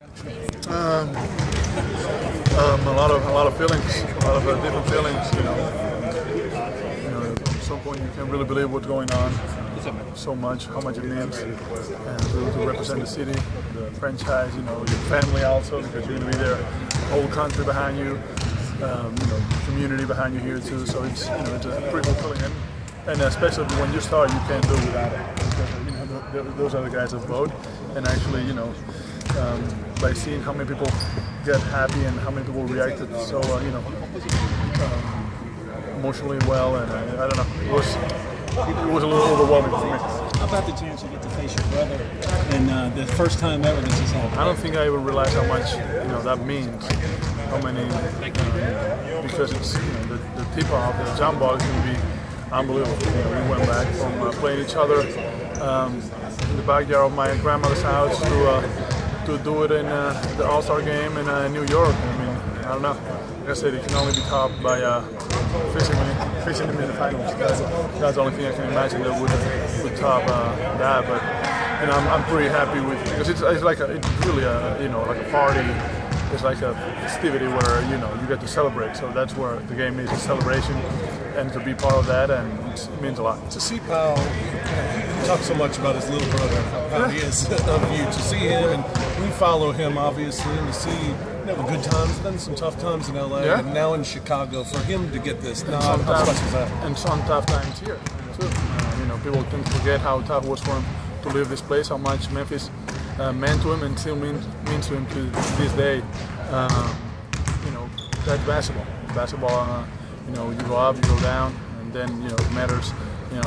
A lot of feelings, a lot of different feelings. At some point you can't really believe what's going on. So much, how much it means, and to represent the city, the franchise. Your family also, because you're going to be there, whole country behind you. Community behind you here too. So it's a pretty cool feeling, and especially when you start, you can't do without it. Because, those are the guys that vote, and actually, by seeing how many people get happy and how many people reacted so, emotionally well, and I don't know, it was a little overwhelming for me. How about the chance you get to face your brother, and the first time ever this has happened? I don't think I even realized how much that means. How many, because it's the tip-off, the jump ball is going to be unbelievable. We went back from playing each other in the backyard of my grandmother's house to do it in the All-Star game in New York. I mean, I don't know. Like I said, it can only be topped by facing them in the finals. That's the only thing I can imagine that would top that. But I'm pretty happy with, because it's like it's really like a party. It's like a festivity where you get to celebrate. So that's where the game is, a celebration, and to be part of that, and it means a lot. To see Powell, he talks so much about his little brother, how proud he is of you. To see him, and we follow him obviously, and to see the good times, then some tough times in LA, and now in Chicago, for him to get this nod, how special is that? And some tough times here too. People tend to forget how tough it was for him to leave this place, how much Memphis meant to him and still means to him to this day. That's basketball. Basketball, you go up, you go down, and then it matters.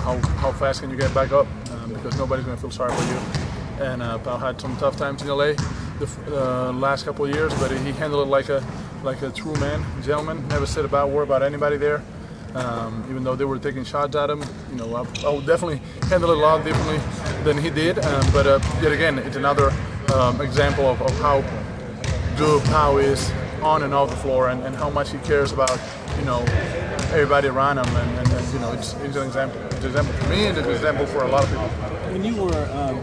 How fast can you get back up? Because nobody's going to feel sorry for you. And Pau had some tough times in LA the last couple of years, but he handled it like a true man, gentleman. Never said a bad word about anybody there. Even though they were taking shots at him, I would definitely handle it a lot differently than he did. But yet again, it's another example of how good Pau is on and off the floor, and how much he cares about everybody around him. And it's an example. It's an example for me, and it's an example for a lot of people. When you were